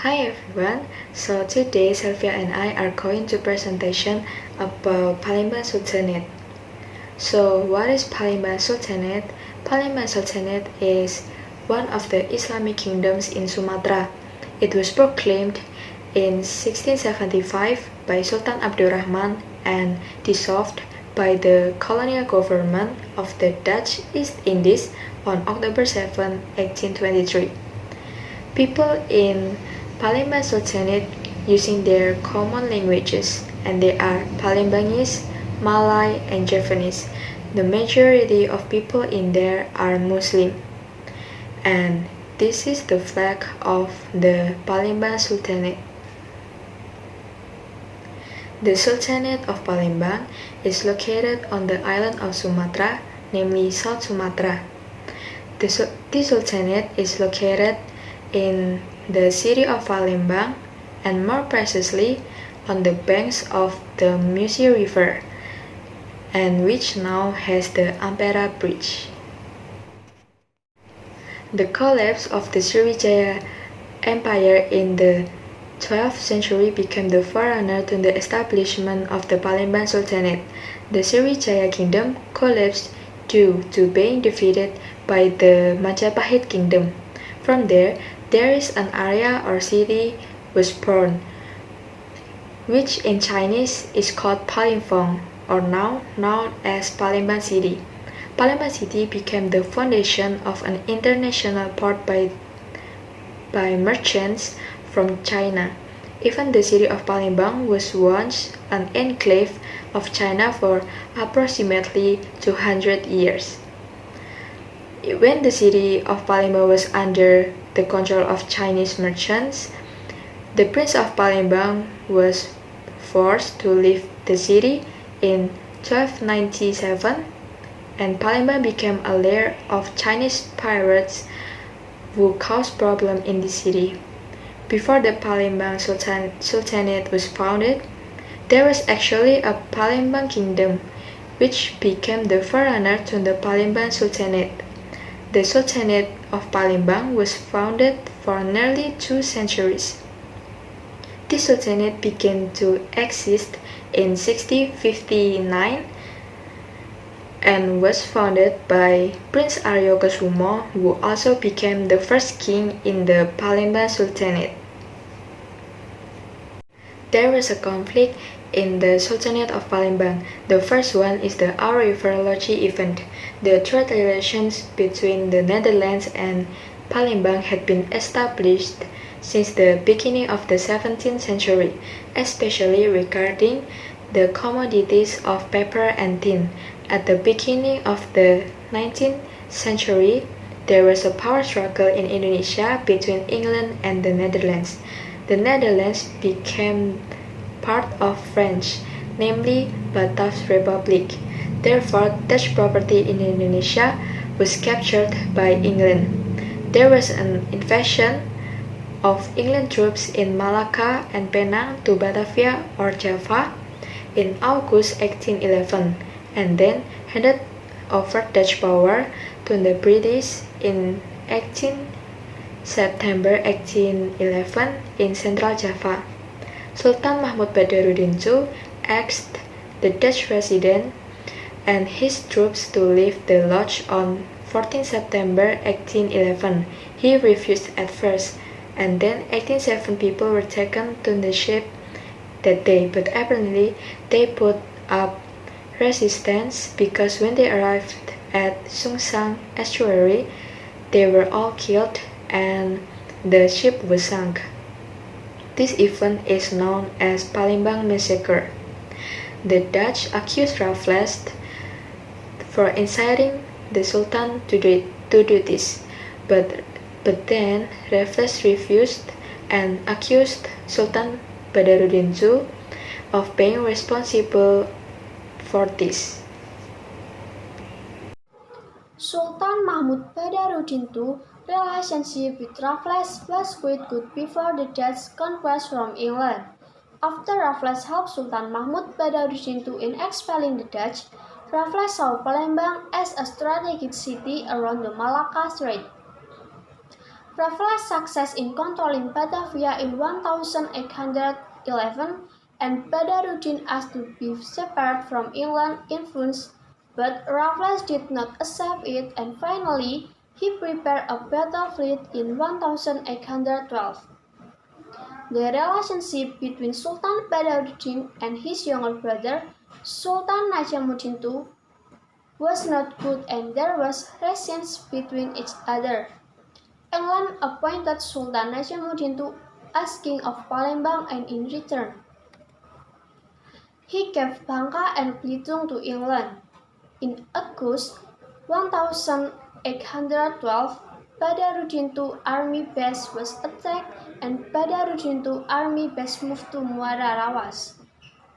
Hi everyone, so today Sylvia and I are going to presentation about Palembang Sultanate. So what is Palembang Sultanate? Palembang Sultanate is one of the Islamic kingdoms in Sumatra. It was proclaimed in 1675 by Sultan Abdurrahman and dissolved by the colonial government of the Dutch East Indies on October 7, 1823. People in Palembang Sultanate using their common languages, and they are Palembangese, Malay, and Javanese. The majority of people in there are Muslim. And this is the flag of the Palembang Sultanate. The Sultanate of Palembang is located on the island of Sumatra, namely South Sumatra. The Sultanate is located in the city of Palembang, and more precisely on the banks of the Musi River, and which now has the Ampera Bridge. The collapse of the Sriwijaya Empire in the 12th century became the forerunner to the establishment of the Palembang Sultanate. The Sriwijaya kingdom collapsed due to being defeated by the Majapahit kingdom. From there is an area or city was born, which in Chinese is called Palimpong, or now known as Palembang City. Palembang City became the foundation of an international port by merchants from China. Even the city of Palembang was once an enclave of China for approximately 200 years. When the city of Palembang was under the control of Chinese merchants, the Prince of Palembang was forced to leave the city in 1297, and Palembang became a lair of Chinese pirates who caused problems in the city. Before the Palembang Sultanate was founded, there was actually a Palembang kingdom, which became the forerunner to the Palembang Sultanate. The Sultanate of Palembang was founded for nearly 2 centuries. This sultanate began to exist in 1659 and was founded by Prince Aryokusumo, who also became the first king in the Palembang Sultanate. There was a conflict in the Sultanate of Palembang. The first one is the Arifurology event. The trade relations between the Netherlands and Palembang had been established since the beginning of the 17th century, especially regarding the commodities of paper and tin. At the beginning of the 19th century, there was a power struggle in Indonesia between England and the Netherlands. The Netherlands became part of France, namely Bataafs Republic. Therefore, Dutch property in Indonesia was captured by England. There was an invasion of England troops in Malacca and Penang to Batavia or Java in August 1811, and then handed over Dutch power to the British in 18 September 1811 in Central Java. Sultan Mahmud Badarudin II asked the Dutch resident and his troops to leave the lodge on 14 September 1811. He refused at first, and then 87 people were taken to the ship that day, but apparently they put up resistance because when they arrived at Sungsang estuary, they were all killed and the ship was sunk. This event is known as Palembang Massacre. The Dutch accused Raffles for inciting the Sultan to do this, but then Raffles refused and accused Sultan Badarudin II of being responsible for this. Sultan Mahmud Badarudin II's relationship with Raffles was quite good before the Dutch conquest from England. After Raffles helped Sultan Mahmud Badarudin II in expelling the Dutch, Raffles saw Palembang as a strategic city around the Malacca Strait. Raffles' success in controlling Batavia in 1811 and Badarudin asked to be separate from England influence, but Raffles did not accept it, and finally he prepared a battle fleet in 1812. The relationship between Sultan Badarudin and his younger brother, Sultan Najamuddin II, was not good, and there was resistance between each other. England appointed Sultan Najamuddin II as King of Palembang, and in return, he gave Bangka and Belitung to England. In August 1812, Badarudin II army base was attacked, and Badarudin II army base moved to Muara Rawas,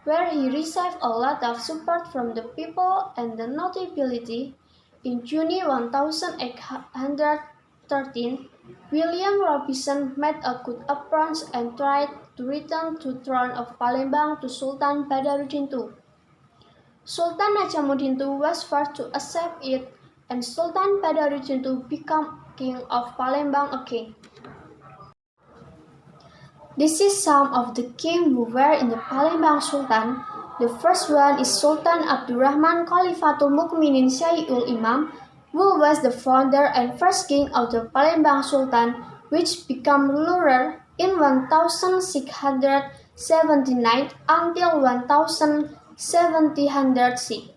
where he received a lot of support from the people and the nobility. In June 1813, William Robinson made a good approach and tried to return the throne of Palembang to Sultan Badarudin II. Sultan Najamuddin II was forced to accept it, and Sultan Badarudin II became King of Palembang again. This is some of the kings who were in the Palembang Sultan. The first one is Sultan Abdurrahman Khalifatul Mukminin Syai'ul Imam, who was the founder and first king of the Palembang Sultan, which became ruler in 1679 until 1706.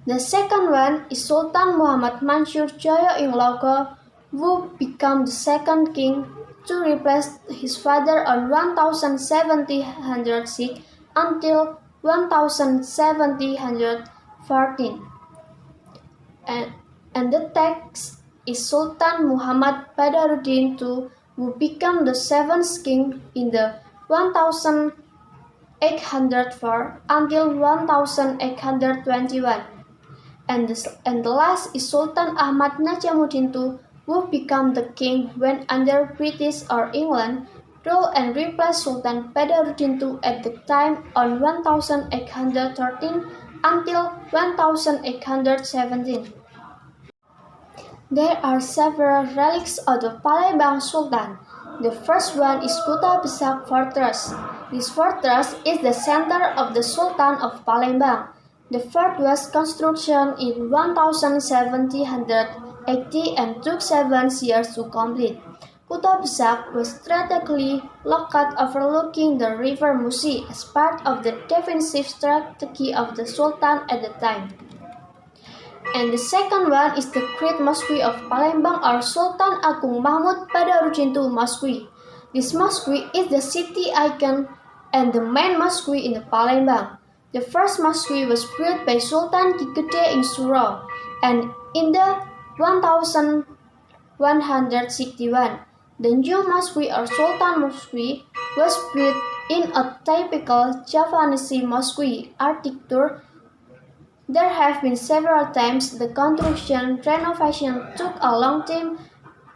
The second one is Sultan Muhammad Mansur Joyo Inglogo, who became the second king to replace his father on 1706 until 1714. And the text is Sultan Muhammad Badarudin II, who became the seventh king in the 1804 until 1821. And the last is Sultan Ahmad Najamuddin II, who became the king when under British or England rule and replaced Sultan Badarudin II at the time on 1813 until 1817. There are several relics of the Palembang Sultan. The first one is Kuta Besak Fortress. This fortress is the center of the Sultan of Palembang. The fort was construction in 1780 and took 7 years to complete. Kuta Besak was strategically located overlooking the river Musi as part of the defensive strategy of the Sultan at the time. And the second one is the Great Mosque of Palembang or Sultan Agung Mahmud Badarudin II Mosque. This mosque is the city icon and the main mosque in the Palembang. The first mosque was built by Sultan Ki Gede in Suro, and in the 1161, the new mosque or Sultan Mosque was built in a typical Javanese mosque architecture. There have been several times the construction renovation took a long time,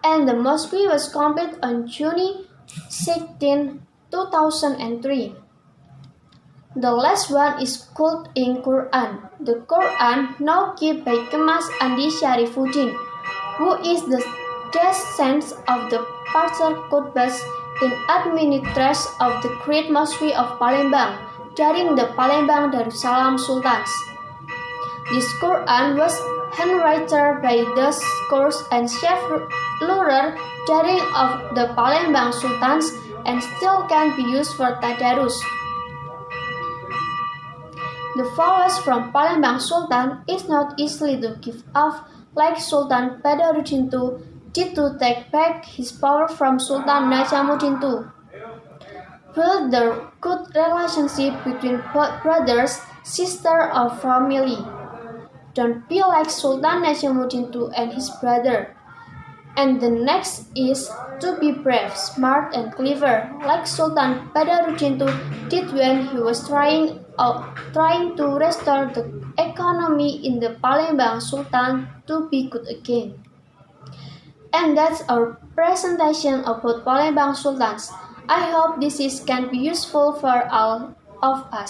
and the mosque was completed on June 16, 2003. The last one is Cult in Quran. The Quran, now kept by Kemas Andi Syarifuddin, who is the descendant of the Pasar Qutbas in administration of the Great Mosque of Palembang during the Palembang Darussalam Sultans. This Quran was handwritten by the scholars and chief ruler during of the Palembang Sultans and still can be used for tadarus. The followers from Palembang Sultan is not easily to give up like Sultan Badarudin II did to take back his power from Sultan Najamuddin II. Build the good relationship between brothers, sisters, or family. Don't be like Sultan Najamuddin II and his brother. And the next is to be brave, smart, and clever, like Sultan Badarudin II did when he was trying to restore the economy in the Palembang Sultan to be good again. And that's our presentation about Palembang Sultans. I hope this can be useful for all of us.